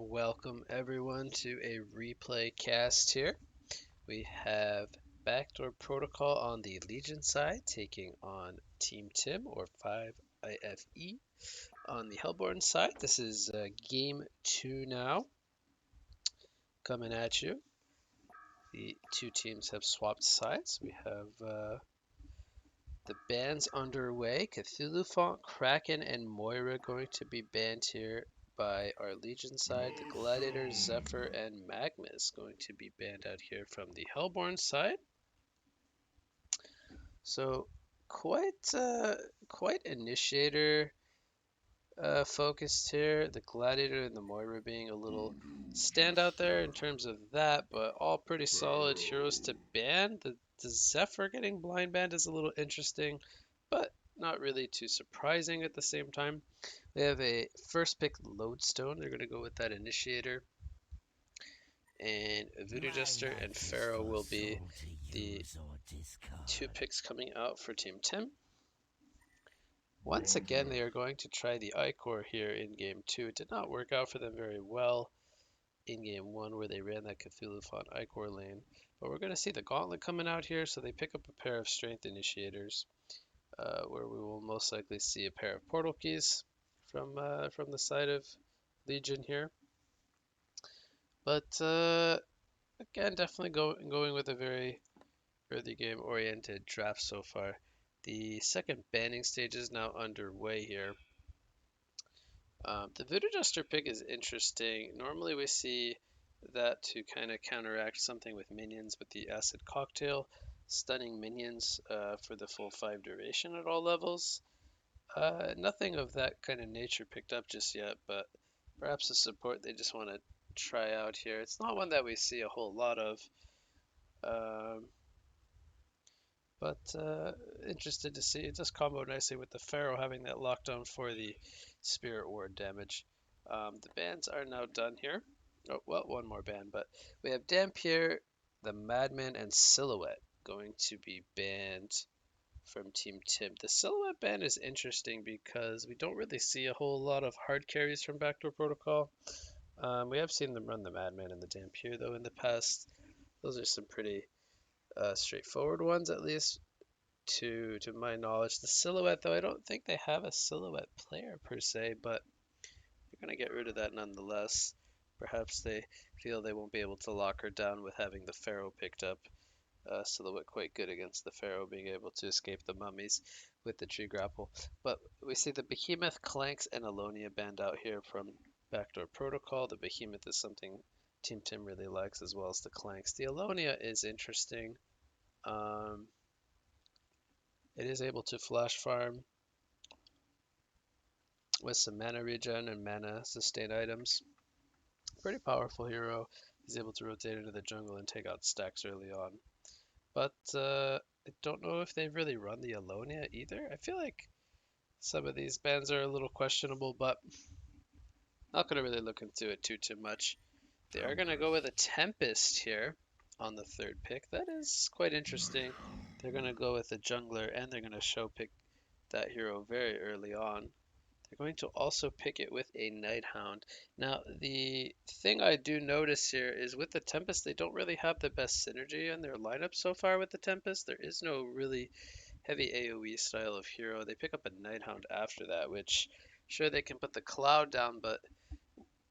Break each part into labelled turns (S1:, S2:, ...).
S1: Welcome everyone to a replay cast here. We have Backdoor Protocol on the Legion side taking on Team Tim or 5IFE on the Hellborn side. This is game 2 now coming at you. The two teams have swapped sides. We have the bans underway. Cthulhu Font, Kraken, and Moira going to be banned here by our Legion side. The Gladiator, Zephyr, and Magnus going to be banned out here from the Hellborn side. So quite initiator focused here. The Gladiator and the Moira being a little standout there in terms of that, but all pretty solid heroes to ban. The Zephyr getting blind banned is a little interesting, but not really too surprising at the same time. They have a first pick Lodestone. They're going to go with that initiator. And Voodoo Jester and Pharaoh will be the two picks coming out for Team Tim. Once again, they are going to try the Icor here in Game 2. It did not work out for them very well in Game 1 where they ran that Cthulhu Font Icor lane. But we're going to see the Gauntlet coming out here, so they pick up a pair of Strength Initiators, where we will most likely see a pair of Portal Keys from the side of Legion here. But again, definitely going with a very early game oriented draft so far. The second banning stage is now underway here. The Voodoo Jester pick is interesting. Normally we see that to kind of counteract something with minions with the Acid Cocktail, stunning minions for the full 5 duration at all levels. Nothing of that kind of nature picked up just yet, but perhaps a support they just want to try out here. It's not one that we see a whole lot of. Um, but interested to see. It does combo nicely with the Pharaoh having that lockdown for the Spirit Ward damage. The bans are now done here. Oh, well, one more ban, but we have Dampier, the Madman, and Silhouette going to be banned from Team Tim. The Silhouette ban is interesting because we don't really see a whole lot of hard carries from Backdoor Protocol. We have seen them run the Madman and the Dampier, though, in the past. Those are some pretty straightforward ones, at least to my knowledge. The Silhouette, though, I don't think they have a Silhouette player per se, but they're going to get rid of that nonetheless. Perhaps they feel they won't be able to lock her down with having the Pharaoh picked up. Silhouette quite good against the Pharaoh, being able to escape the mummies with the tree grapple. But we see the Behemoth, Clanks, and Alonia banned out here from Backdoor Protocol. The Behemoth is something Team Tim really likes, as well as the Clanks. The Alonia is interesting. It is able to flash farm with some mana regen and mana sustain items. Pretty powerful hero. He's able to rotate into the jungle and take out stacks early on. But I don't know if they've really run the Alonia either. I feel like some of these bans are a little questionable, but not going to really look into it too much. They are going to go with a Tempest here on the third pick. That is quite interesting. They're going to go with a jungler, and they're going to show pick that hero very early on. They're going to also pick it with a Nighthound. Now, the thing I do notice here is with the Tempest, they don't really have the best synergy in their lineup so far with the Tempest. There is no really heavy AoE style of hero. They pick up a Nighthound after that, which, sure, they can put the Cloud down, but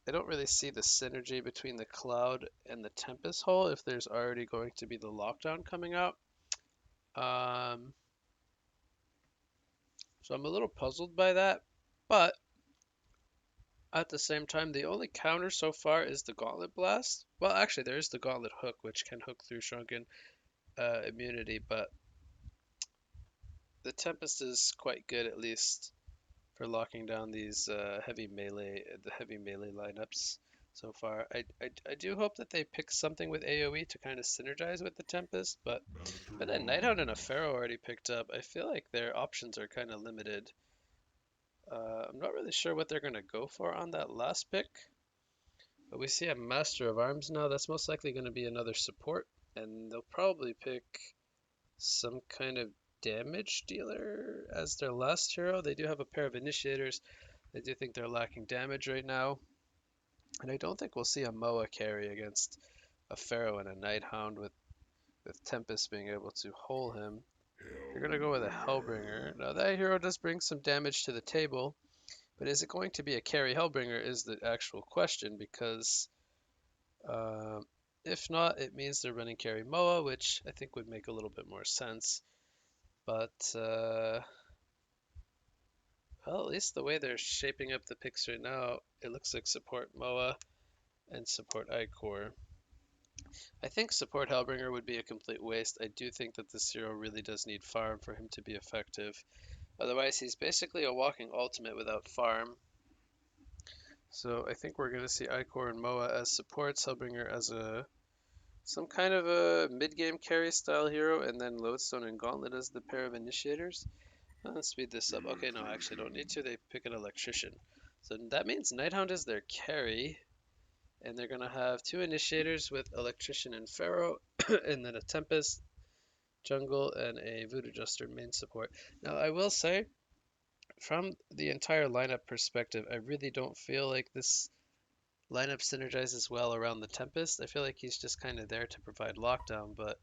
S1: I don't really see the synergy between the Cloud and the Tempest hole if there's already going to be the lockdown coming out. So I'm a little puzzled by that, but at the same time, the only counter so far is the Gauntlet Blast. Well, actually, there is the Gauntlet Hook, which can hook through Shrunken immunity, but the Tempest is quite good, at least for locking down these the heavy melee lineups so far. I do hope that they pick something with AoE to kind of synergize with the Tempest, but that Nighthound and a Pharaoh already picked up. I feel like their options are kind of limited. I'm not really sure what they're going to go for on that last pick. But we see a Master of Arms now. That's most likely going to be another support. And they'll probably pick some kind of damage dealer as their last hero. They do have a pair of Initiators. I do think they're lacking damage right now. And I don't think we'll see a Moa carry against a Pharaoh and a Nighthound with Tempest being able to hold him. You're going to go with a Hellbringer. Now that hero does bring some damage to the table, but is it going to be a carry Hellbringer is the actual question, because if not, it means they're running carry Moa, which I think would make a little bit more sense. But, well, at least the way they're shaping up the picks right now, it looks like support Moa and support Icor. I think support Hellbringer would be a complete waste. I do think that this hero really does need farm for him to be effective. Otherwise, he's basically a walking ultimate without farm. So I think we're going to see Icor and Moa as supports, Hellbringer as some kind of a mid-game carry style hero, and then Lodestone and Gauntlet as the pair of initiators. Let's speed this up. Okay, no, actually don't need to. They pick an Electrician. So that means Nighthound is their carry, and they're going to have 2 initiators with Electrician and Pharaoh, and then a Tempest, Jungle, and a Voodoo Juster main support. Now, I will say, from the entire lineup perspective, I really don't feel like this lineup synergizes well around the Tempest. I feel like he's just kind of there to provide lockdown, but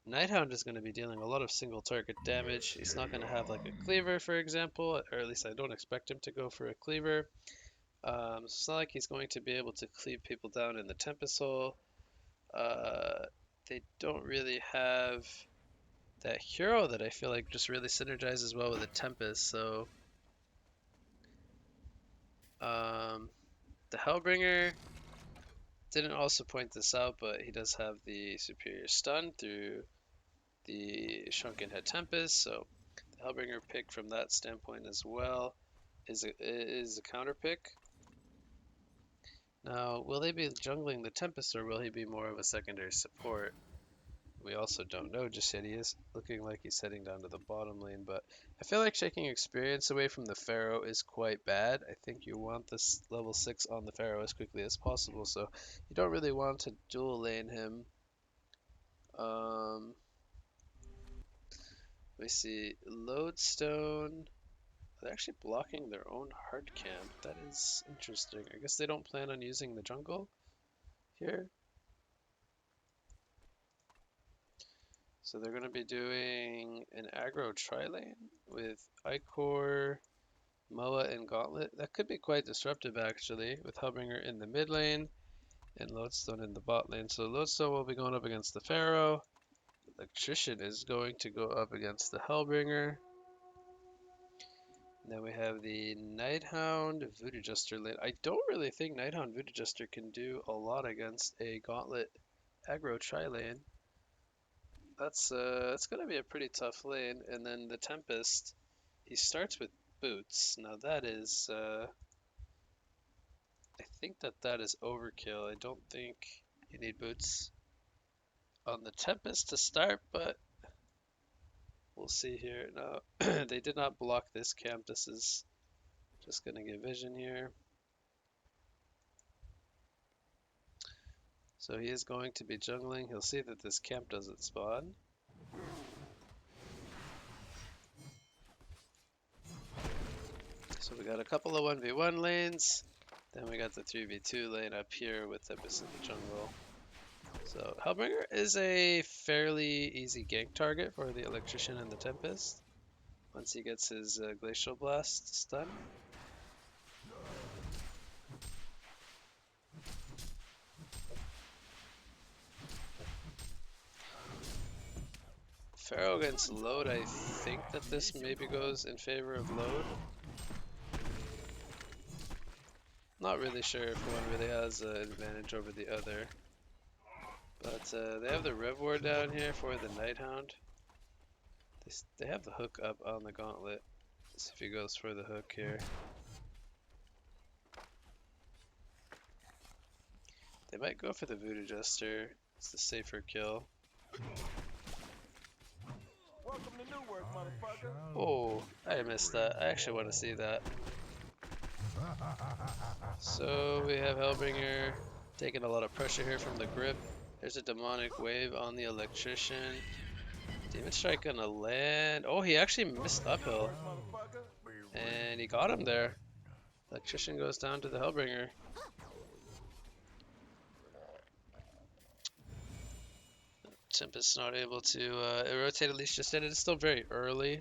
S1: Nighthound is going to be dealing a lot of single target damage. He's not going to have like a cleaver, for example, or at least I don't expect him to go for a cleaver. So it's not like he's going to be able to cleave people down in the Tempest hole. They don't really have that hero that I feel like just really synergizes well with the Tempest. So the Hellbringer didn't also point this out, but he does have the superior stun through the Shrunken Head Tempest, so the Hellbringer pick from that standpoint as well is a counter pick. Now, will they be jungling the Tempest, or will he be more of a secondary support? We also don't know just yet. He is looking like he's heading down to the bottom lane, but I feel like taking experience away from the Pharaoh is quite bad. I think you want this level 6 on the Pharaoh as quickly as possible, so you don't really want to dual lane him. We see Lodestone. They're actually blocking their own hard camp. That is interesting. I guess they don't plan on using the jungle here. So they're going to be doing an aggro tri-lane with Icor, Moa, and Gauntlet. That could be quite disruptive actually, with Hellbringer in the mid lane and Lodestone in the bot lane. So Lodestone will be going up against the Pharaoh. Electrician is going to go up against the Hellbringer. Then we have the Nighthound Voodoo Juster lane. I don't really think Nighthound Voodoo Juster can do a lot against a Gauntlet aggro tri-lane. That's gonna be a pretty tough lane. And then the Tempest, he starts with boots. Now that is, I think that is overkill. I don't think you need boots on the Tempest to start, but we'll see here. No, they did not block this camp. This is just gonna get vision here. So he is going to be jungling. He'll see that this camp doesn't spawn. So we got a couple of 1v1 lanes. Then we got the 3v2 lane up here with Tempest in the jungle. So Hellbringer is a fairly easy gank target for the Electrician and the Tempest once he gets his Glacial Blast stun. Pharaoh against Load, I think that this maybe goes in favor of Load. Not really sure if one really has an advantage over the other. But they have the Rev War down here for the Nighthound. They have the hook up on the Gauntlet. Let's see if he goes for the hook here. They might go for the Voodoo Jester. It's the safer kill.
S2: Welcome to Newark, motherfucker.
S1: Oh, I missed that. I actually want to see that. So we have Hellbringer taking a lot of pressure here from the grip. There's a demonic wave on the Electrician. Demon Strike gonna land. Oh, he actually missed uphill. And he got him there. Electrician goes down to the Hellbringer. Tempest's not able to rotate at least just yet. It's still very early.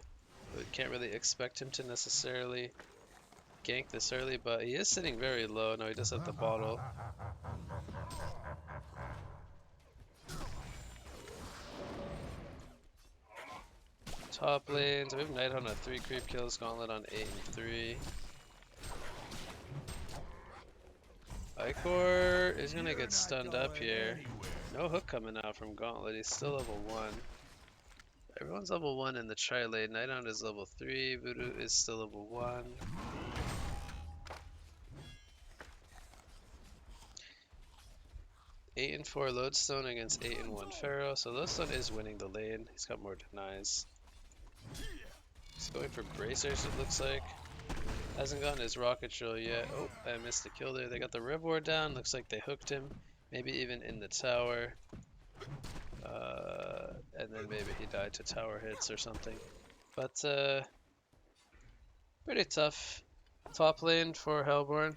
S1: We can't really expect him to necessarily gank this early, but he is sitting very low. Now he does have the bottle. Top lanes, we have Nighthawk on 3 creep kills, Gauntlet on 8 and 3. Icor is gonna get stunned up here. No hook coming out from Gauntlet, he's still level 1. Everyone's level 1 in the tri-lane. Nighthawk is level 3, Voodoo is still level 1. 8 and 4 Lodestone against 8 and 1 Pharaoh. So Lodestone is winning the lane. He's got more denies. He's going for bracers, it looks like. Hasn't gotten his rocket drill yet. Oh, I missed a kill there. They got the Rev Ward down. Looks like they hooked him. Maybe even in the tower. And then maybe he died to tower hits or something. But pretty tough top lane for Hellborn.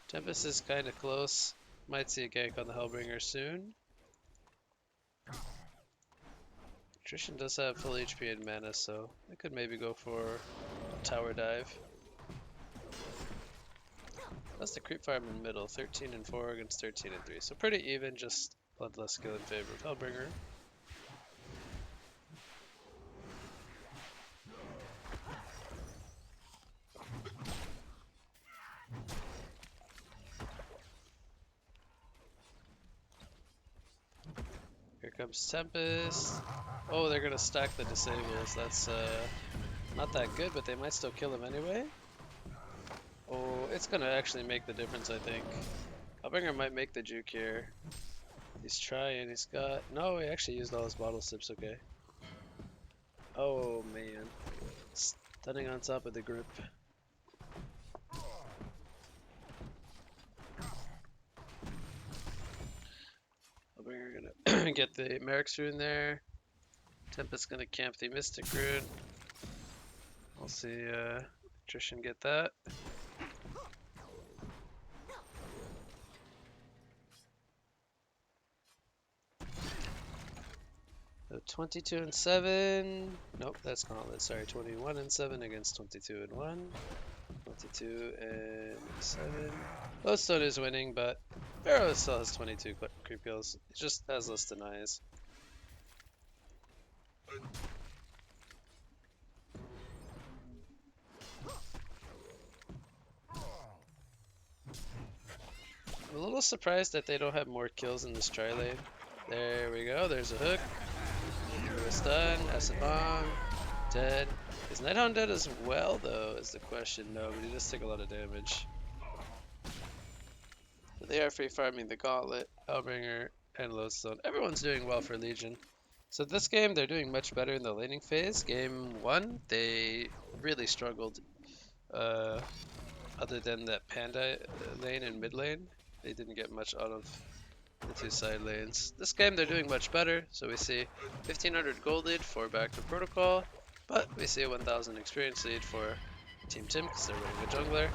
S1: Tempest is kind of close. Might see a gank on the Hellbringer soon. Attrition does have full HP and mana, so I could maybe go for a tower dive. That's the creep farm in the middle, 13 and 4 against 13 and 3. So pretty even, just bloodless skill in favor of Hellbringer. Here comes Tempest. Oh, they're gonna stack the disables. That's not that good, but they might still kill him anyway. Oh, it's gonna actually make the difference, I think. Hellbringer might make the juke here. He's trying, he's got... No, he actually used all his bottle sips, okay. Oh, man. Stunning on top of the group. Hellbringer gonna get the Merrick's rune there. Tempest gonna camp the Mystic rune. We'll see Attrition get that. So 22 and 7. Nope, that's Gauntlet. Sorry, 21 and 7 against 22 and 1. 22 and 7. Lodestone is winning, but Pharaoh still has 22 creep kills. It just has less denies. I'm a little surprised that they don't have more kills in this tri lane. There we go, there's a hook. A stun, acid bomb, dead. Is Nighthawk dead as well though, is the question. No, but he does take a lot of damage. But they are free farming the Gauntlet, Hellbringer, and Lodestone. Everyone's doing well for Legion. So this game, they're doing much better in the laning phase. Game 1, they really struggled. Other than that Panda lane and mid lane, they didn't get much out of the 2 side lanes. This game they're doing much better, so we see 1500 gold lead for Backdoor Protocol, but we see a 1000 experience lead for Team Tim because they're running a jungler.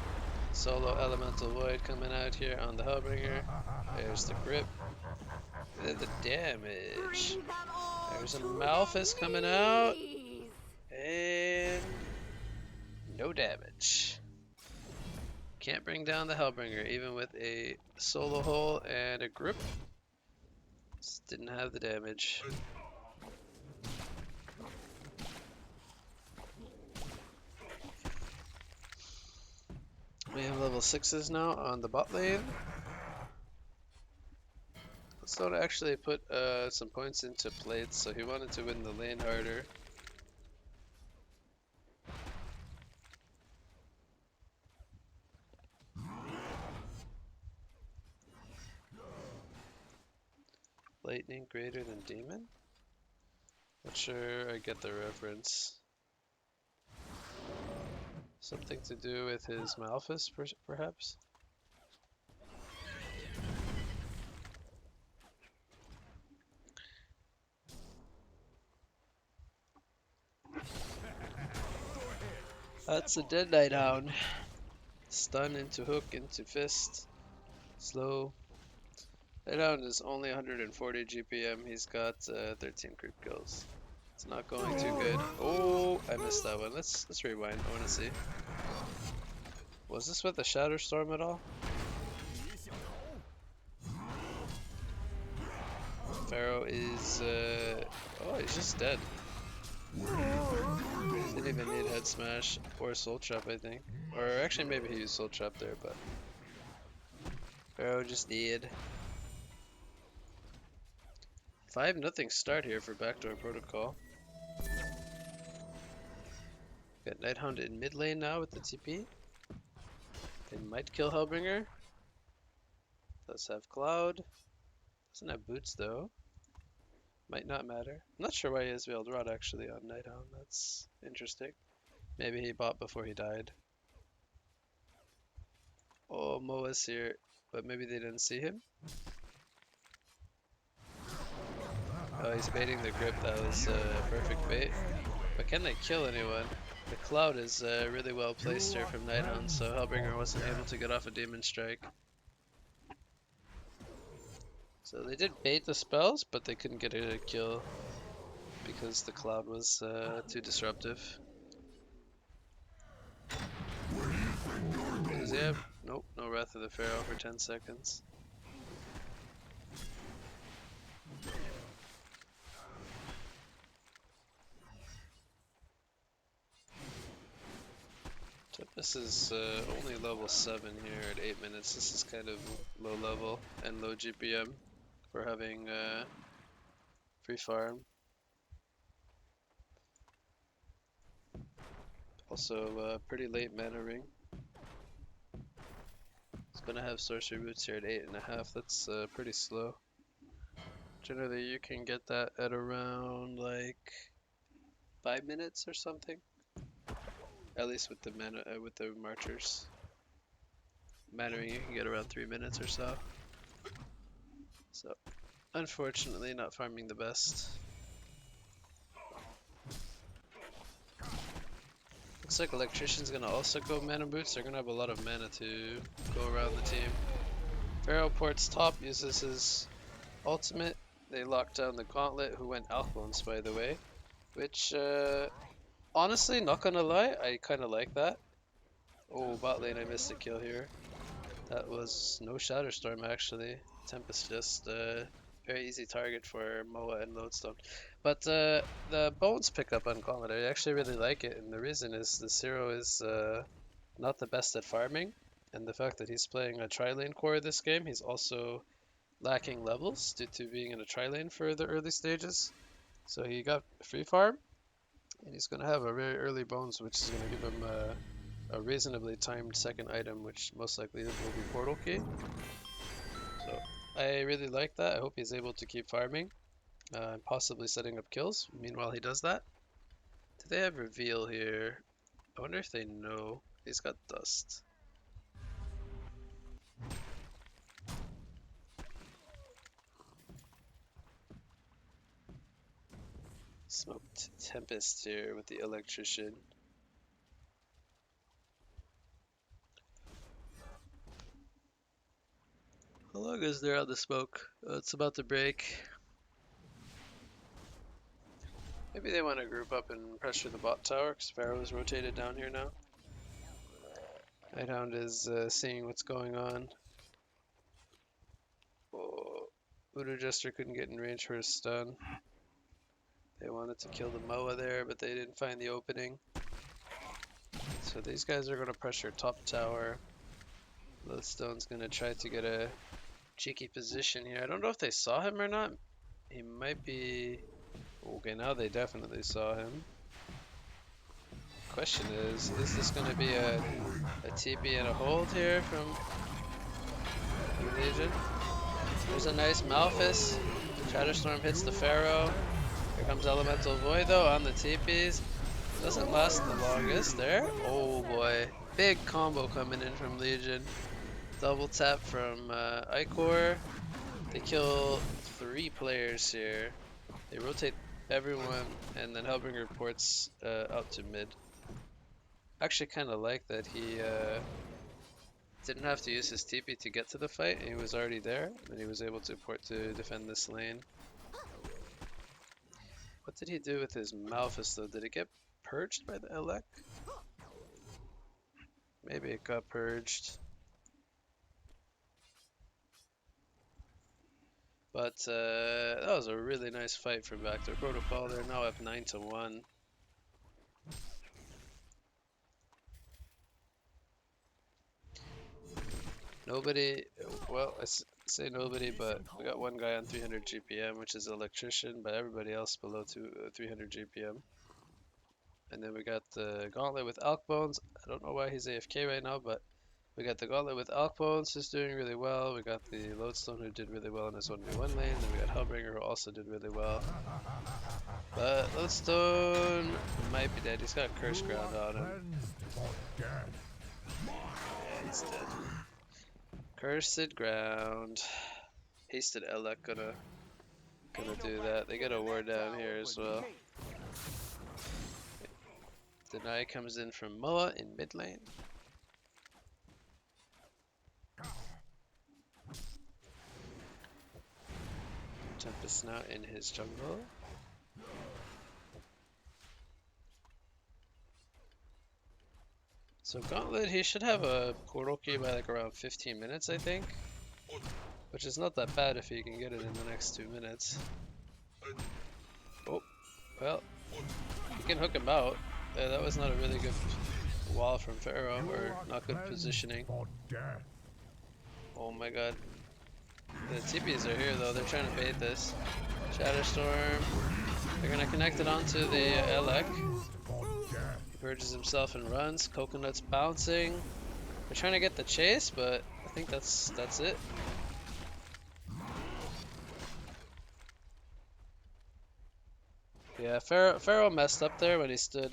S1: Solo Elemental Void coming out here on the Hellbringer. There's the grip. Look at the damage. There's a Malphus coming out. And no damage. Can't bring down the Hellbringer even with a solo hole and a grip. Just didn't have the damage. We have level 6s now on the bot lane. Stone actually put some points into plates, so he wanted to win the lane harder. Lightning greater than demon? Not sure I get the reference. Something to do with his Malphus, perhaps? That's a dead Nighthound. Stun into hook, into fist. Slow. Lighthound is only 140 GPM. He's got 13 creep kills. It's not going too good. Oh, I missed that one. Let's rewind. I want to see. Was this with the Shadow Storm at all? Pharaoh is oh, he's just dead. Didn't even need head smash or soul trap, I think. Or actually, maybe he used soul trap there, but Pharaoh just dead. 5-0 start here for Backdoor Protocol. Got Nighthound in mid lane now with the TP. They might kill Hellbringer. Does have Cloud. Doesn't have boots though. Might not matter. I'm not sure why he has Veiled Rod actually on Nighthound. That's interesting. Maybe he bought before he died. Oh, Moa's here, but maybe they didn't see him. Oh, he's baiting the grip. That was perfect bait. But can they kill anyone? The Cloud is really well placed here from Nighthound, so Hellbringer wasn't able to get off a Demon Strike. So they did bait the spells, but they couldn't get a kill because the Cloud was too disruptive. Does he have? Nope, no Wrath of the Pharaoh for 10 seconds. This is only level 7 here at 8 minutes. This is kind of low level and low GPM for having free farm. Also pretty late mana ring. It's gonna have sorcery boots here at 8.5. That's pretty slow. Generally you can get that at around like 5 minutes or something. At least with the mana, with the marchers. Mana ring you can get around 3 minutes or so. So, unfortunately, not farming the best. Looks like Electrician's gonna also go mana boots. They're gonna have a lot of mana to go around the team. Pharaoh ports top, uses his ultimate. They lock down the Gauntlet, who went Alphonse by the way. Which, honestly, not gonna lie, I kinda like that. Oh, bot lane, I missed a kill here. That was no Shadow Storm actually. Tempest just very easy target for Moa and Lodestone. But the bones pickup on Gauntlet, I actually really like it, and the reason is the Zero is not the best at farming, and the fact that he's playing a tri-lane core this game, he's also lacking levels due to being in a tri-lane for the early stages. So he got free farm, and he's going to have a very early bones, which is going to give him a reasonably timed second item, which most likely will be Portal Key. So I really like that. I hope he's able to keep farming and possibly setting up kills. Meanwhile, he does that. Do they have reveal here? I wonder if they know. He's got dust. Smoked Tempest here with the Electrician. How long is there on the smoke? It's about to break. Maybe they want to group up and pressure the bot tower because Pharaoh is rotated down here now. Nighthound is seeing what's going on. Oh, Voodoo Jester couldn't get in range for his stun. They wanted to kill the Moa there, but they didn't find the opening. So these guys are going to pressure top tower. Lodestone's going to try to get a cheeky position here. I don't know if they saw him or not. He might be... Okay, now they definitely saw him. Question is this going to be a TP and a hold here from Legion? There's a nice Malphus. Shatterstorm hits the Pharaoh. Here comes Elemental Void though on the TPs. Doesn't last the longest there. Oh boy. Big combo coming in from Legion. Double tap from Icor. They kill 3 players here. They rotate everyone and then Hellbringer ports out to mid. Actually kind of like that he Didn't have to use his TP to get to the fight, and he was already there, and he was able to port to defend this lane. What did he do with his Malphus though? Did it get purged by the Elec? Maybe it got purged. But that was a really nice fight for Backdoor Protocol. They're now up 9-1. Nobody, well, say nobody, but we got one guy on 300 GPM, which is Electrician, but everybody else below 300 GPM. And then we got the Gauntlet with Alk Bones. I don't know why he's AFK right now, but we got the Gauntlet with Alk Bones, who's doing really well. We got the Lodestone, who did really well in his 1v1 lane. Then we got Hellbringer, who also did really well. But Lodestone might be dead. He's got Curse Ground on him. Yeah, he's dead. Cursed Ground. Hasted Elec gonna do that. They got a ward down here as well. Deny comes in from Moa in mid lane. Tempest now in his jungle. So Gauntlet, he should have a portal key by like around 15 minutes, I think. Which is not that bad if he can get it in the next 2 minutes. Oh, well, he can hook him out. That was not a really good wall from Pharaoh, or not good positioning. Oh my god. The TPs are here though, they're trying to bait this. Shatterstorm. They're gonna connect it onto the Elec. He purges himself and runs. Coconut's bouncing. They're trying to get the chase, but I think that's it. Yeah, Pharaoh messed up there when he stood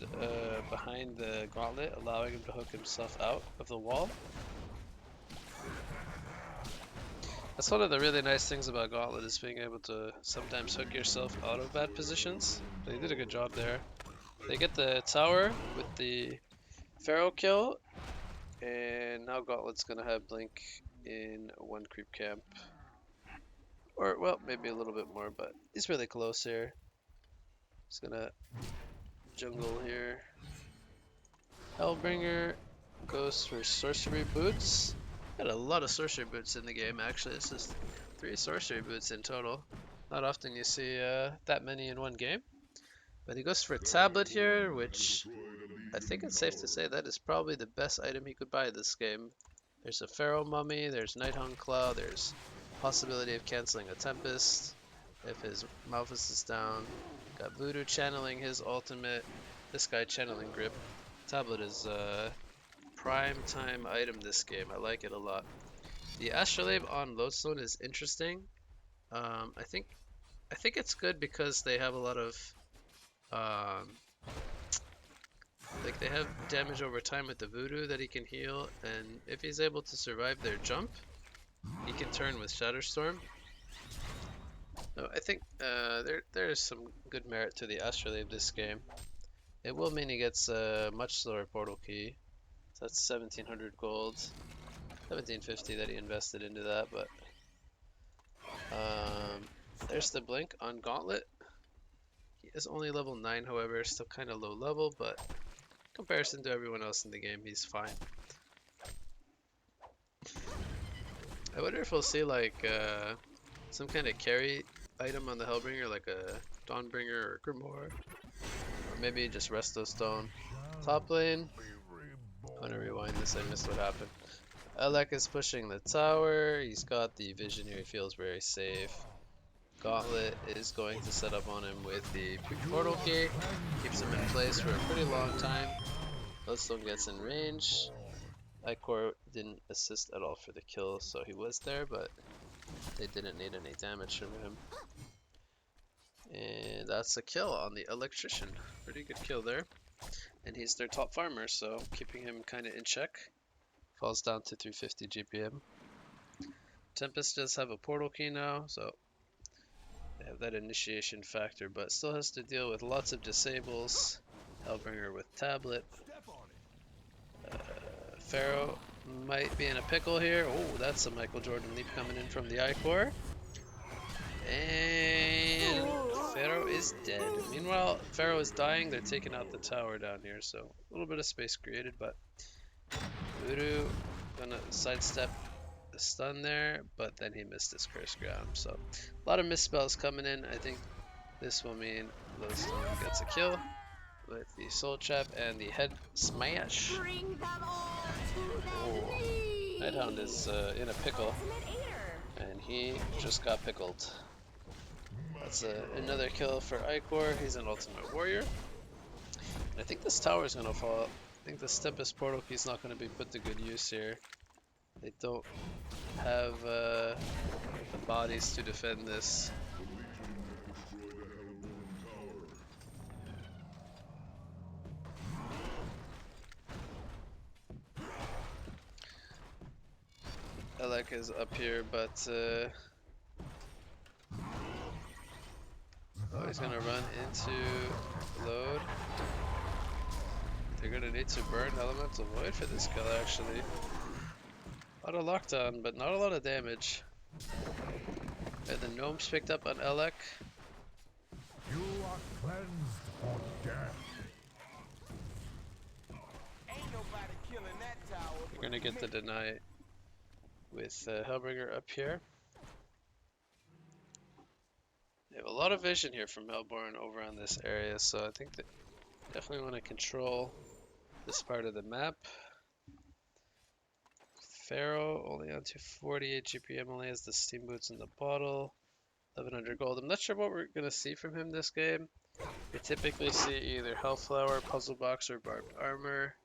S1: behind the gauntlet, allowing him to hook himself out of the wall. That's one of the really nice things about Gauntlet, is being able to sometimes hook yourself out of bad positions. They did a good job there. They get the tower with the Pharaoh kill, and now Gauntlet's gonna have Blink in one creep camp. Or, well, maybe a little bit more, but he's really close here. He's gonna jungle here. Hellbringer goes for Sorcery Boots. Got a lot of Sorcery Boots in the game, actually. It's just 3 Sorcery Boots in total. Not often you see that many in one game. But he goes for a Tablet here, which I think it's safe to say that is probably the best item he could buy this game. There's a Pharaoh Mummy, there's Nighthawk Claw, there's possibility of canceling a Tempest if his Malphus is down. Got Voodoo channeling his ultimate, this guy channeling Grip. Tablet is a prime time item this game. I like it a lot. The Astrolabe on Lodestone is interesting. I think it's good because they have a lot of like they have damage over time with the Voodoo that he can heal, and if he's able to survive their jump, he can turn with Shatterstorm. So I think there is some good merit to the Astrolabe this game. It will mean he gets a much slower portal key. So that's 1700 gold. 1750 that he invested into that, but there's the blink on Gauntlet. He is only level 9, however, still kind of low level, but in comparison to everyone else in the game, he's fine. I wonder if we'll see like some kind of carry item on the Hellbringer, like a Dawnbringer or Grimoire, or maybe just Resto Stone. Top lane. I'm gonna rewind this, I missed what happened. Elec is pushing the tower, he's got the vision here, he feels very safe. Gauntlet is going to set up on him with the portal key, keeps him in place for a pretty long time. Lodestone gets in range. Icor didn't assist at all for the kill, so he was there, but they didn't need any damage from him. And that's a kill on the Electrician. Pretty good kill there. And he's their top farmer, so keeping him kind of in check. Falls down to 350 GPM. Tempest does have a portal key now, so they have that initiation factor, but still has to deal with lots of disables. Hellbringer with Tablet. Pharaoh might be in a pickle here. Oh, that's a Michael Jordan leap coming in from the I-core. And Pharaoh is dead. Meanwhile, Pharaoh is dying. They're taking out the tower down here, so a little bit of space created, but Voodoo gonna sidestep the stun there, but then he missed his curse ground. So a lot of misspells coming in. I think this will mean Lowstone gets a kill with the soul trap and the head smash.
S3: Bring them all to
S1: Oh,
S3: their knees.
S1: Nighthound is in a pickle, and he just got pickled. That's another kill for Icor. He's an ultimate warrior. And I think this tower is gonna fall. I think this Tempest portal key is not gonna be put to good use here. They don't have the bodies to defend this. Elec is up here, but oh, he's gonna run into load. They're gonna need to burn Elemental Void for this kill, actually. A lot of lockdown, but not a lot of damage. The gnomes picked up on Elec.
S2: You are cleansed for death. Ain't nobody killing that tower.
S1: You're gonna get the deny with Hellbringer up here. They have a lot of vision here from Hellborn over on this area, so I think they definitely want to control this part of the map. Pharaoh only on 248 GPM, only has the steam boots in the bottle. 1100 gold. I'm not sure what we're gonna see from him this game. We typically see either Hellflower, Puzzle Box, or Barbed Armor.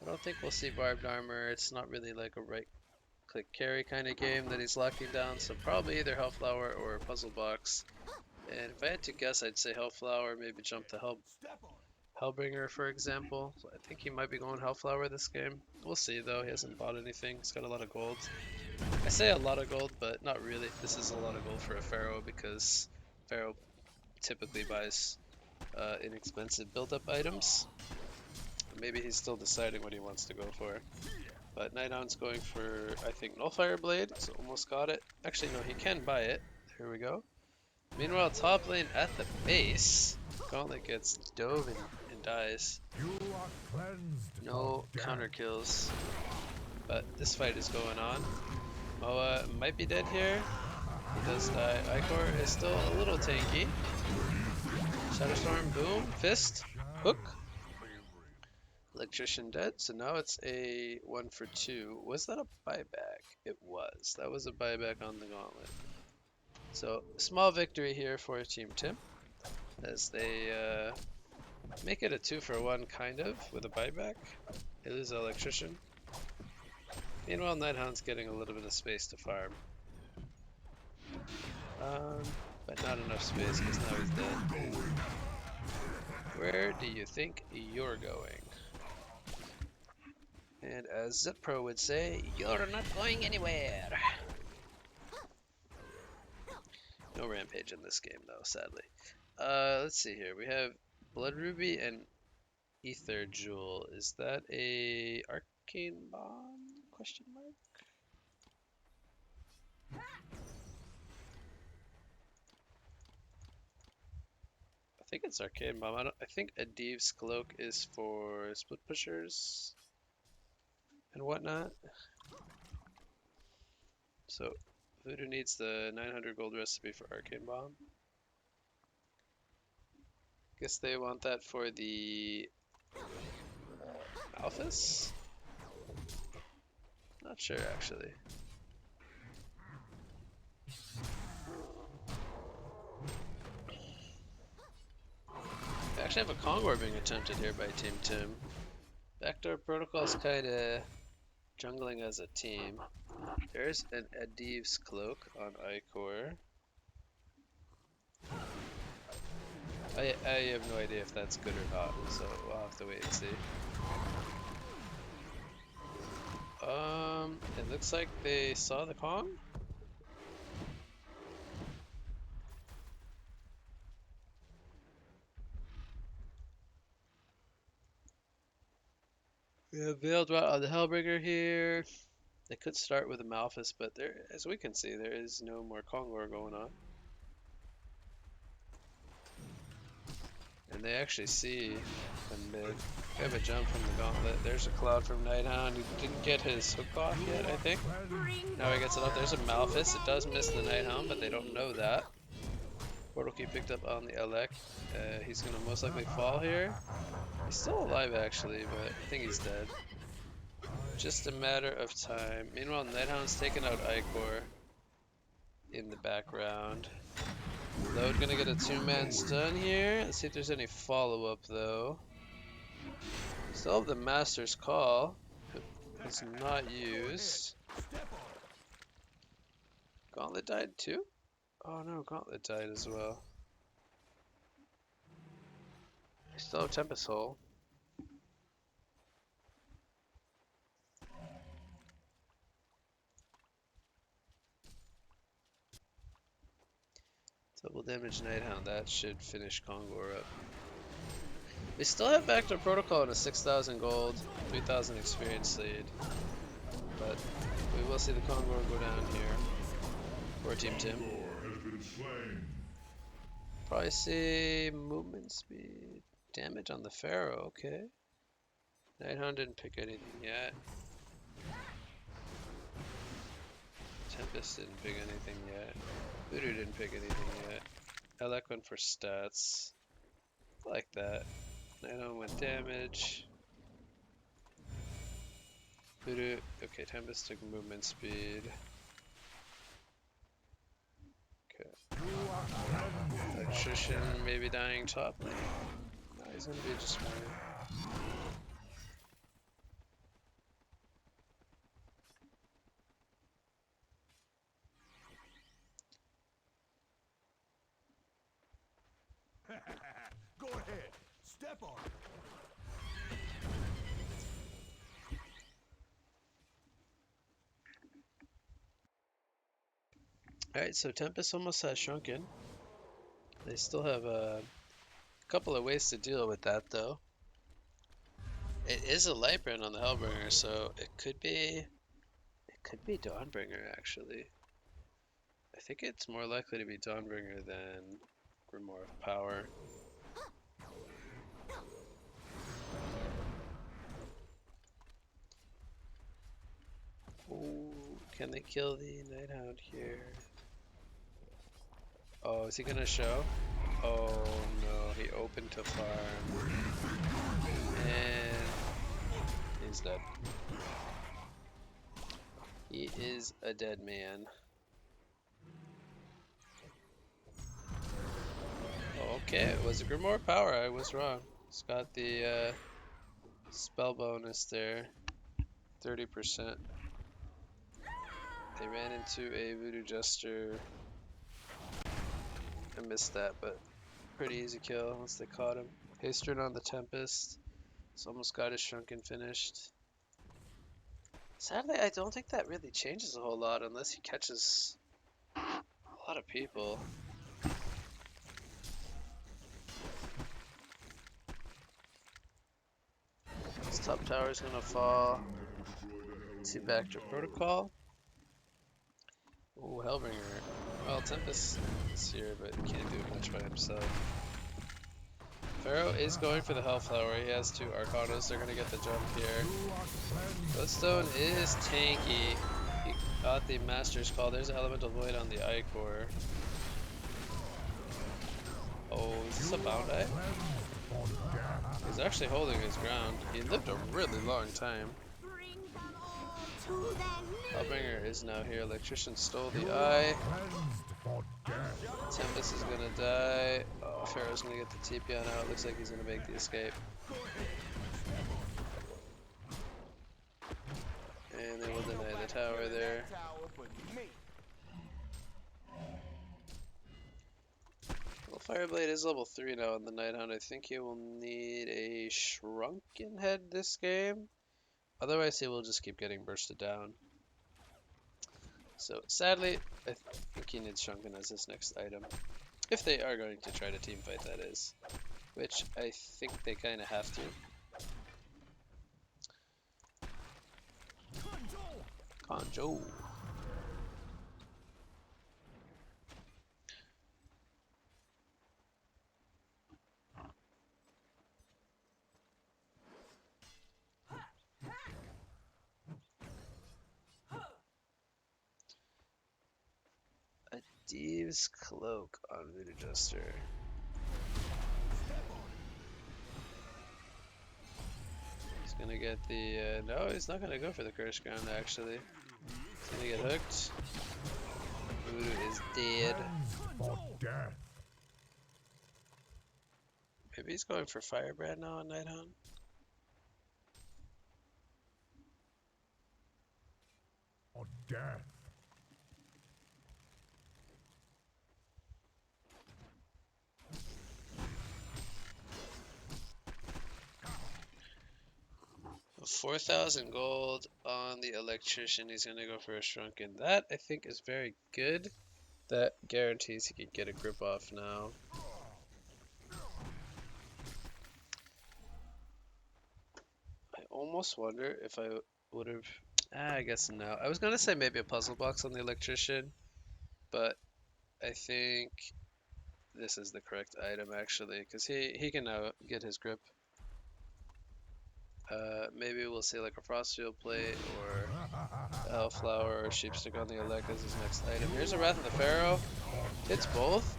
S1: I don't think we'll see Barbed Armor. It's not really like a right-click carry kind of game that he's locking down, so probably either Hellflower or Puzzle Box. And if I had to guess, I'd say Hellflower, maybe jump to Hellbringer, for example. So I think he might be going Hellflower this game. We'll see, though. He hasn't bought anything. He's got a lot of gold. I say a lot of gold, but not really. This is a lot of gold for a Pharaoh because Pharaoh typically buys inexpensive build-up items. Maybe he's still deciding what he wants to go for. But Nighthound's going for, I think, Nullfire Blade. He's almost got it. Actually, no, he can buy it. Here we go. Meanwhile, top lane at the base, Gauntlet gets dove and dies.
S2: You are cleansed.
S1: No counter kills. But this fight is going on. Moa might be dead here. He does die. Icor is still a little tanky. Shadowstorm, boom, fist, hook. Electrician dead, so now it's a 1 for 2. Was that a buyback? It was. That was a buyback on the Gauntlet. So, small victory here for Team Tim, as they make it a 2 for 1 kind of, with a buyback. They lose Electrician. Meanwhile, Nighthound's getting a little bit of space to farm. But not enough space, because now he's dead. Where do you think you're going? And as Zipro would say, you're not going anywhere. No rampage in this game though, sadly. Let's see here. We have Blood Ruby and Ether Jewel. Is that a Arcane Bomb? Question mark. I think it's Arcane Bomb. I think Adiv's Cloak is for split pushers and whatnot. So Voodoo needs the 900 gold recipe for Arcane Bomb. Guess they want that for the Malphus? Not sure actually. They actually have a Kongor being attempted here by Team Tim. Backdoor Protocol's kinda jungling as a team. There's an Adiv's Cloak on Icor. I have no idea if that's good or not, so we'll have to wait and see. It looks like they saw the Kong. Yeah, Veiled Rot on the Hellbringer here. They could start with a Malphus, but there, as we can see, there is no more Kongor going on. And they actually see the mid. We have a jump from the gauntlet. There's a Cloud from Nighthound. He didn't get his hook off yet, I think. Now he gets it off. There's a Malphus. It does miss the Nighthound, but they don't know that. Portal Key picked up on the Elec. He's going to most likely fall here. He's still alive, actually, but I think he's dead. Just a matter of time. Meanwhile, Nighthound's taking out Icor in the background. Load gonna get a two-man stun here. Let's see if there's any follow-up, though. Still have the Master's Call. It's not used. Gauntlet died too? Oh no, Gauntlet died as well. Still have Tempest Hole. Double damage Nighthound, that should finish Kongor up. We still have Backdoor Protocol and a 6,000 gold, 3,000 experience lead. But we will see the Kongor go down here. For Team Tim. Probably see movement speed. Damage on the Pharaoh, okay. Nighthound didn't pick anything yet. Tempest didn't pick anything yet. Voodoo didn't pick anything yet. Elec went for stats. Like that. Nighthound went damage. Voodoo, okay, Tempest took movement speed. Okay. Electrician maybe dying top lane. No, he's gonna be just fine.
S2: Go ahead. Step on it.
S1: Alright, so Tempest almost has shrunken. They still have a couple of ways to deal with that, though. It is a Lightbrand on the Hellbringer, so it could be Dawnbringer, actually. I think it's more likely to be Dawnbringer than Grimoire of Power. Ooh, can they kill the Nighthound here? Oh, is he gonna show? Oh no, he opened to farm. And he's dead. He is a dead man. Okay, it was a Grimoire Power, I was wrong. It's got the spell bonus there. 30%. They ran into a Voodoo Jester. I missed that, but pretty easy kill once they caught him. Hastered on the Tempest. He's almost got his Shrunken finished. Sadly, I don't think that really changes a whole lot unless he catches a lot of people. This top tower is gonna fall. Let's see Backdoor Protocol. Ooh, Hellbringer. Well, Tempest is here, but he can't do much by himself. Pharaoh is going for the Hellflower. He has two Arcanas. They're gonna get the jump here. Bloodstone is tanky. He got the Master's Call. There's Elemental Void on the Icor. Oh, is this a Bound Eye? He's actually holding his ground. He lived a really long time. Hellbringer is now here. Electrician stole the eye. Tempest is gonna die. Oh, Pharaoh's gonna get the TP on out. Looks like he's gonna make the escape. And they will deny the tower there. Well, Fireblade is level 3 now on the Nighthound. I think he will need a Shrunken Head this game. Otherwise, he will just keep getting bursted down. So, sadly, I think he needs Shrunken as his next item. If they are going to try to teamfight, that is. Which I think they kind of have to. Conjo. A Thieves' Cloak on Voodoo Jester. He's gonna get the, no, he's not gonna go for the Curse Ground actually. He's gonna get hooked. Voodoo is dead.
S2: For death.
S1: Maybe he's going for Firebrand now on Nighthound.
S2: For death.
S1: With 4,000 gold on the Electrician, he's gonna go for a Shrunken. That I think is very good. That guarantees he could get a grip off now. I almost wonder if I would have. I guess no. I was gonna say maybe a puzzle box on the Electrician, but I think this is the correct item actually, because he can now get his grip. Maybe we'll see like a Frostfield plate or a Hellflower or Sheepstick on the Elect as his next item. Here's a Wrath of the Pharaoh. Hits both.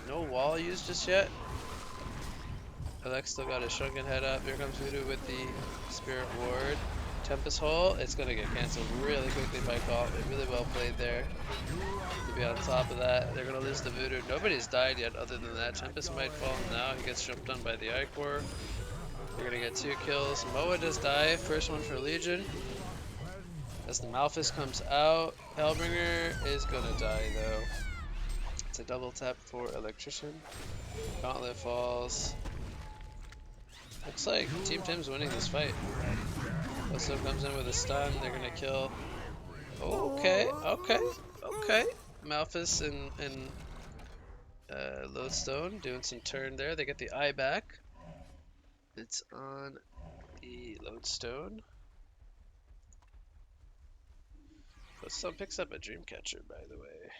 S1: No wall used just yet. Elect still got his Shrunken head up. Here comes Voodoo with the Spirit Ward. Tempest Hole. It's going to get cancelled really quickly by Call. Really well played there. To be on top of that, they're going to lose the Voodoo. Nobody's died yet other than that. Tempest might fall now. He gets jumped on by the Icor. They're going to get 2 kills. Moa does die. First one for Legion. As the Malphus comes out, Hellbringer is going to die though. It's a double tap for Electrician. Gauntlet falls. Looks like Team Tim's winning this fight. Also comes in with a stun. They're gonna kill. Okay. Malphus and Lodestone doing some turn there. They get the eye back. It's on the Lodestone. Lodestone picks up a Dreamcatcher, by the way.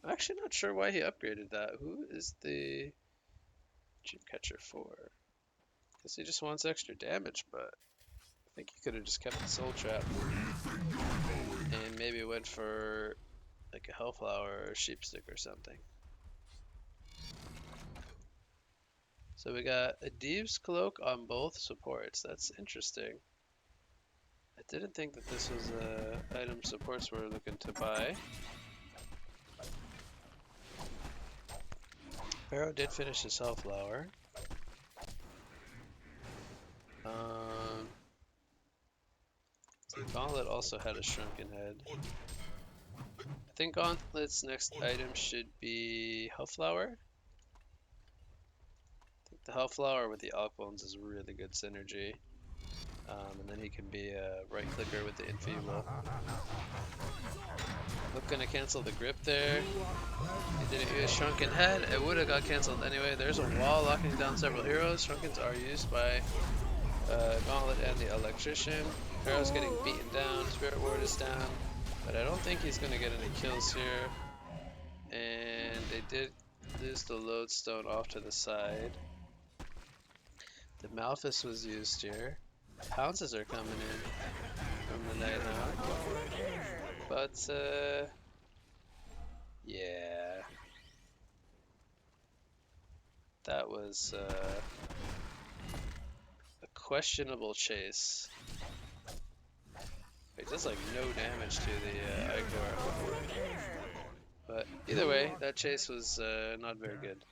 S1: I'm actually not sure why he upgraded that. Who is the Dreamcatcher for? Guess he just wants extra damage, but I think he could have just kept the Soul Trap and maybe went for like a Hellflower or a Sheepstick or something. So we got a Thieves' Cloak on both supports. That's interesting. I didn't think that this was a item supports were looking to buy. Pharaoh did finish his Hellflower. Gauntlet also had a Shrunken head. I think Gauntlet's next item should be Hellflower. I think the Hellflower with the Alk Bones is really good synergy. And then he can be a right clicker with the Enfeeble. Look, gonna cancel the grip there. He didn't use Shrunken Head. It would have got cancelled anyway. There's a wall locking down several heroes. Shrunkens are used by Gauntlet and the Electrician. Pharaoh's getting beaten down. Spirit Ward is down. But I don't think he's gonna get any kills here. And they did lose the Lodestone off to the side. The Malphus was used here. Pounces are coming in from the Nighthound. But, yeah. That was a questionable chase. It does like no damage to the Icor. But either way, that chase was not very good.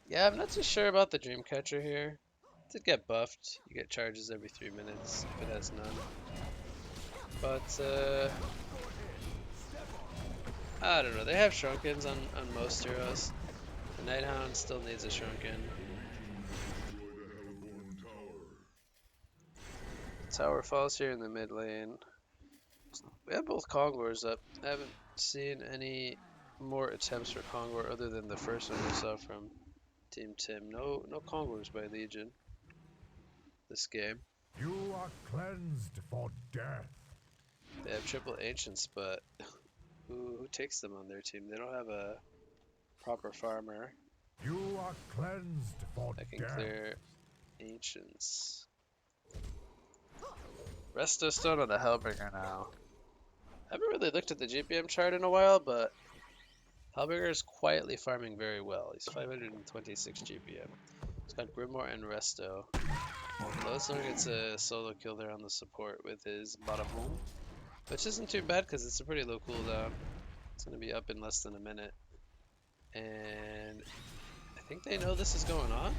S1: Yeah, I'm not too sure about the Dreamcatcher here. It did get buffed. You get charges every 3 minutes if it has none. But, I don't know. They have Shrunkens on most heroes. The Nighthound still needs a Shrunken. Tower falls here in the mid lane. We have both Kongors up. I haven't seen any more attempts for Kongor other than the first one we saw from Team Tim. No Kongors by Legion this game.
S2: You are cleansed for death.
S1: They have triple ancients, but who takes them on their team? They don't have a proper farmer
S2: You are cleansed for
S1: that can
S2: death.
S1: clear ancients. Resto Stone on the Hellbringer now. I haven't really looked at the GPM chart in a while, but Hellbringer is quietly farming very well. He's 526 GPM. He's got Grimoire and Resto. Lowestone gets a solo kill there on the support with his Badaboom, which isn't too bad because it's a pretty low cooldown. It's going to be up in less than a minute. And I think they know this is going on.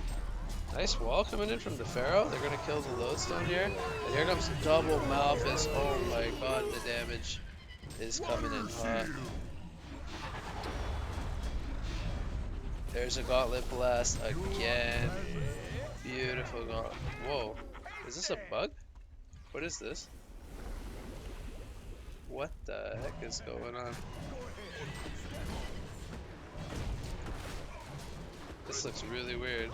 S1: Nice wall coming in from the Pharaoh. They're going to kill the Lodestone here. And here comes double Malphus. Oh my god, the damage is coming in hot. There's a Gauntlet Blast again. Beautiful Gauntlet. Whoa. Is this a bug? What is this? What the heck is going on? This looks really weird.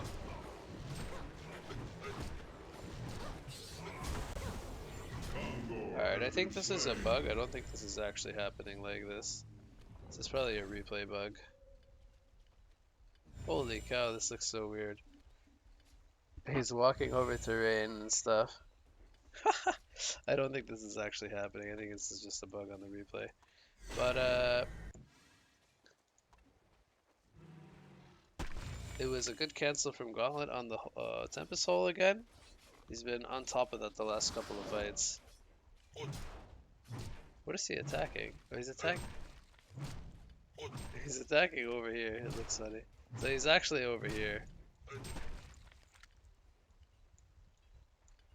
S1: Alright, I think this is a bug. I don't think this is actually happening like this. This is probably a replay bug. Holy cow, this looks so weird. He's walking over terrain and stuff. I don't think this is actually happening. I think this is just a bug on the replay. But, it was a good cancel from Gauntlet on the Tempest Hole again. He's been on top of that the last couple of fights. What is he attacking? Oh, he's attacking. He's attacking over here. It looks funny. So he's actually over here.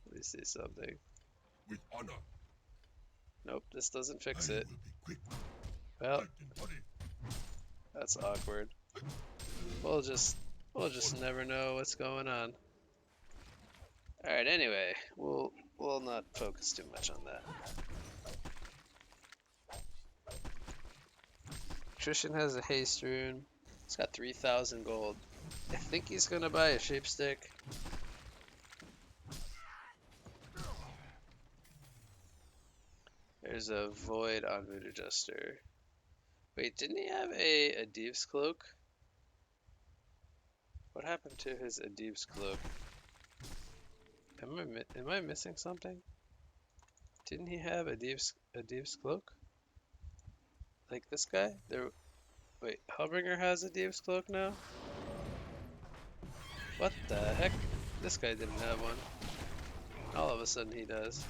S1: Let me see something.
S4: With honor.
S1: Nope, this doesn't fix
S4: I
S1: it.
S4: will be quick,
S1: Well,
S4: light in body.
S1: that's awkward. We'll just never know what's going on. Alright, anyway, we'll not focus too much on that. Trishan has a haste rune. He's got 3,000 gold. I think he's gonna buy a shape stick. There's a void on Voodoo Jester. Wait, didn't he have a Adiv's cloak? What happened to his Adiv's cloak? Am I missing something? Didn't he have Adiv's cloak? Like this guy? Wait, Hellbringer has Adiv's cloak now? What the heck? This guy didn't have one. All of a sudden he does.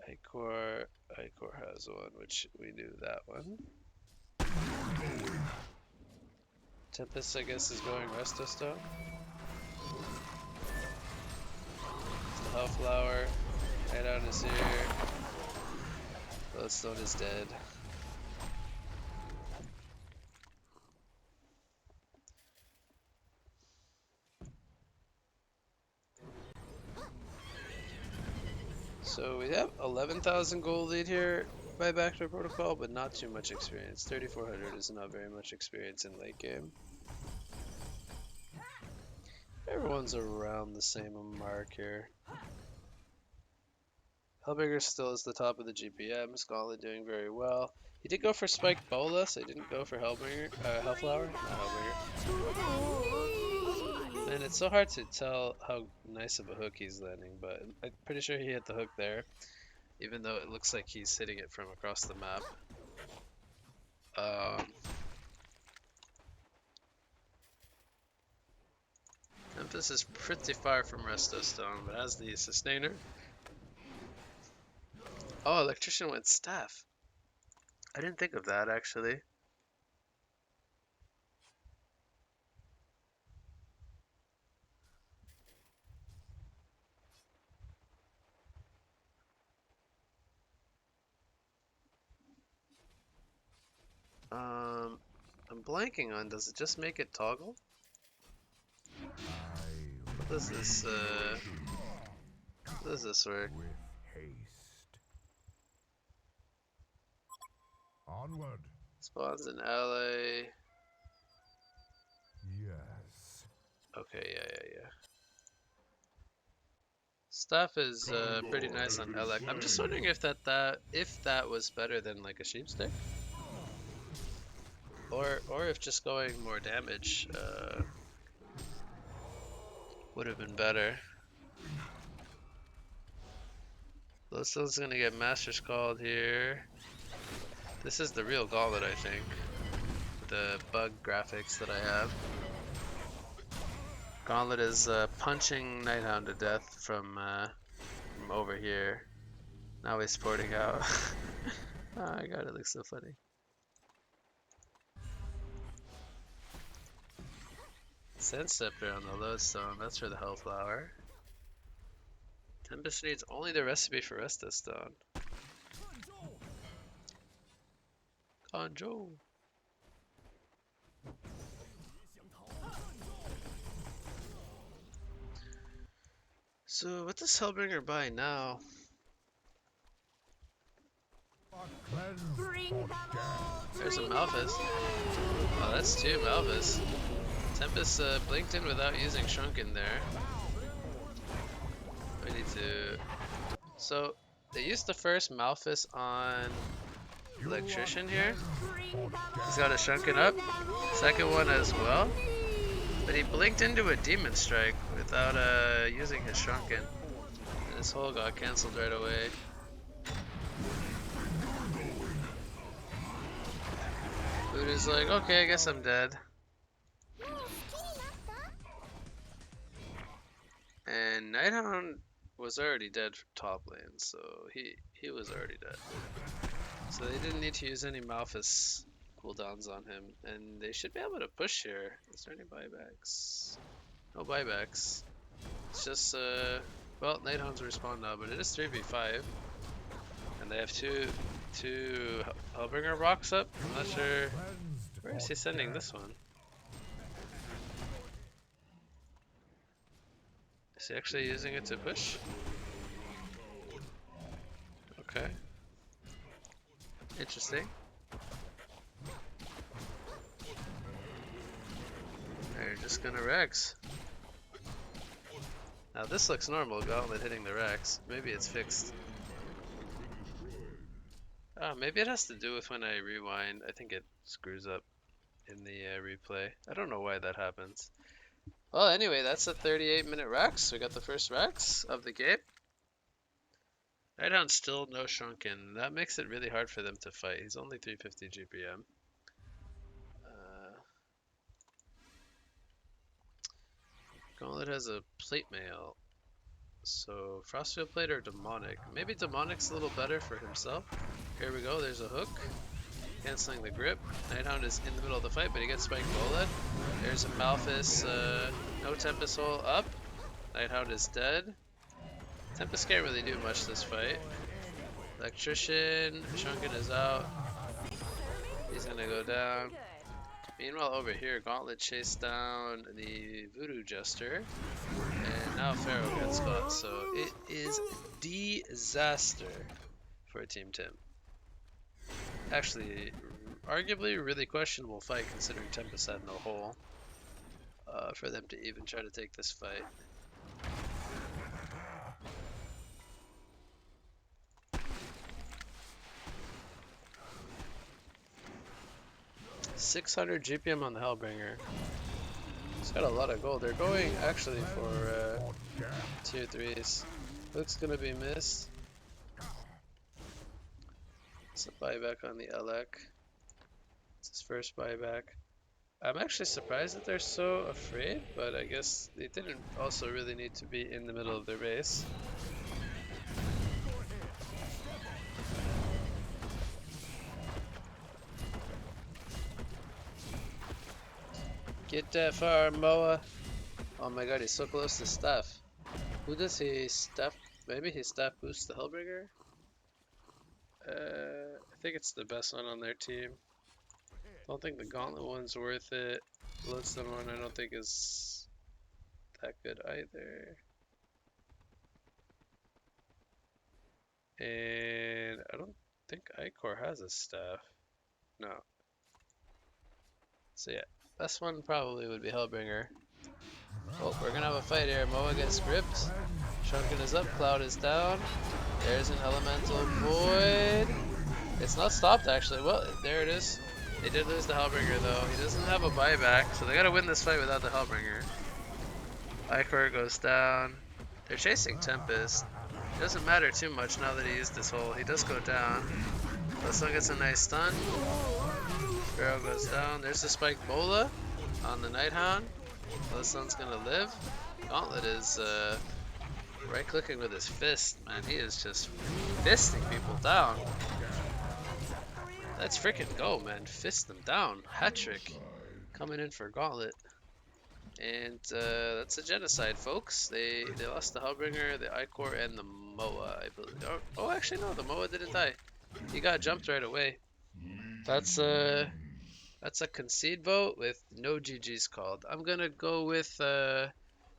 S1: Icor has one, which we knew that one. Tempest, I guess, is going Resto Stone. The Hellflower. Hideout is here. Lodestone is dead. So we have 11,000 gold lead here by Backdoor Protocol, but not too much experience. 3,400 is not very much experience in late game. Everyone's around the same mark here. Hellbringer still is the top of the GPM. Gauntlet doing very well. He did go for Spiked Bola, so he didn't go for Hellflower, not Hellbringer. And it's so hard to tell how nice of a hook he's landing, but I'm pretty sure he hit the hook there, even though it looks like he's hitting it from across the map. Memphis is pretty far from Resto Stone, but has the Sustainer. Oh, Electrician went Staff. I didn't think of that, actually. I'm blanking on, does it just make it toggle?
S2: I
S1: Does this does this work?
S2: With haste. Onward.
S1: Spawns an ally.
S2: Yes.
S1: Okay, yeah. Staff is pretty nice on Elec. I'm just wondering if that was better than like a sheep stick, or if just going more damage would have been better. Glowstone's gonna get Master's Called here. This is the real Gauntlet, I think. The bug graphics that I have. Gauntlet is punching Nighthound to death from over here. Now he's porting out. Oh my god, it looks so funny. Sand Scepter on the lodestone, that's for the Hellflower. Tempest needs only the recipe for Resta Stone. Conjo. So what does Hellbringer buy now?
S3: Bring them all to
S1: There's a
S3: me.
S1: Malphus. Oh, that's two Malphus. Tempest blinked in without using Shrunken there. We need to... So, they used the first Malphus on Electrician here.
S3: Bring them
S1: He's got a Shrunken up. Second one as well. But he blinked into a Demon Strike without using his Shrunken. And his whole got cancelled right away. Voodoo's like, okay, I guess I'm dead. And Nighthound was already dead from top lane, so he was already dead. So they didn't need to use any Malphus cooldowns on him, and they should be able to push here. Is there any buybacks? No buybacks. It's just well, Nighthound's respawn now, but it is 3v5, and they have two Hellbringer rocks up. I'm not sure where is he sending this one. Is he actually using it to push? Okay. Interesting. They're just gonna Rex. Now this looks normal, Gauntlet hitting the Rex. Maybe it's fixed. Oh, maybe it has to do with when I rewind. I think it screws up in the replay. I don't know why that happens. Well, anyway, that's a 38-minute Rex. We got the first Rex of the game. Nighthound's still no Shrunken. That makes it really hard for them to fight. He's only 350 GPM. Gauntlet has a plate mail. So, Frostfield Plate or Demonic? Maybe Demonic's a little better for himself. Here we go, there's a hook. Canceling the grip. Nighthound is in the middle of the fight, but he gets spiked bullet. There's a Malphus, no Tempest Hole up. Nighthound is dead. Tempest can't really do much this fight. Electrician, Shrunken is out. He's gonna go down. Meanwhile, over here, Gauntlet chased down the Voodoo Jester. And now Pharaoh gets caught, so it is disaster for Team Tim. Actually, arguably a really questionable fight considering Tempest had no hole for them to even try to take this fight. $600 GPM on the Hellbringer. It's got a lot of gold. They're going actually for tier 3s. Hook's gonna be missed. It's a buyback on the Elec. It's his first buyback. I'm actually surprised that they're so afraid, but I guess they didn't also really need to be in the middle of their base. Get that far, Moa. Oh my god, he's so close to staff. Who does he staff? Maybe he staff boosts the Hellbringer? I think it's the best one on their team. Don't think the Gauntlet one's worth it. The Lodestone one I don't think is that that good either. And I don't think Icor has a staff. No. So yeah, best one probably would be Hellbringer. Oh, we're gonna have a fight here. Moa gets gripped. Shrunken is up, Cloud is down. There's an Elemental Void. It's not stopped actually. Well, there it is. They did lose the Hellbringer though. He doesn't have a buyback, so they gotta win this fight without the Hellbringer. Icor goes down. They're chasing Tempest. It doesn't matter too much now that he used this hole. He does go down. This one gets a nice stun. Sparrow goes down. There's the spiked Bola on the Nighthound. This one's gonna live. Gauntlet is right clicking with his fist, man. He is just fisting people down. Let's freaking go, man. Fist them down. Hat trick. Coming in for Gauntlet. And that's a genocide, folks. They lost the Hellbringer, the Icor, and the Moa, I believe. Oh, actually no, the Moa didn't die. He got jumped right away. That's a concede vote with no GG's called. I'm gonna go with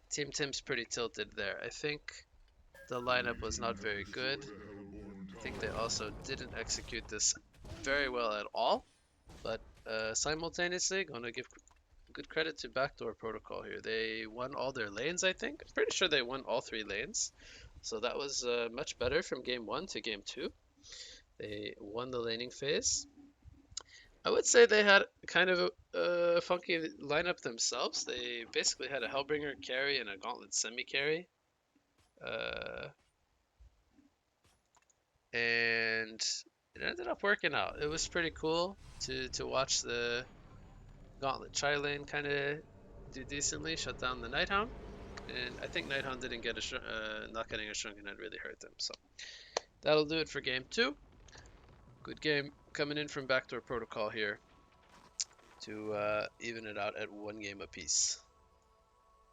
S1: Team Tim's pretty tilted there. I think the lineup was not very good. I think they also didn't execute this very well at all. But simultaneously, gonna give good credit to Backdoor Protocol here. They won all their lanes, I think. I'm pretty sure they won all 3 lanes. So that was much better from game 1 to game 2. They won the laning phase. I would say they had kind of a funky lineup themselves. They basically had a Hellbringer carry and a Gauntlet semi-carry. And it ended up working out. It was pretty cool to watch the Gauntlet Tri lane kind of do decently, shut down the Nighthound. And I think Nighthound didn't get not getting a Shrunken Head really hurt them. So that'll do it for game 2. Good game coming in from Backdoor Protocol here to even it out at 1 game apiece.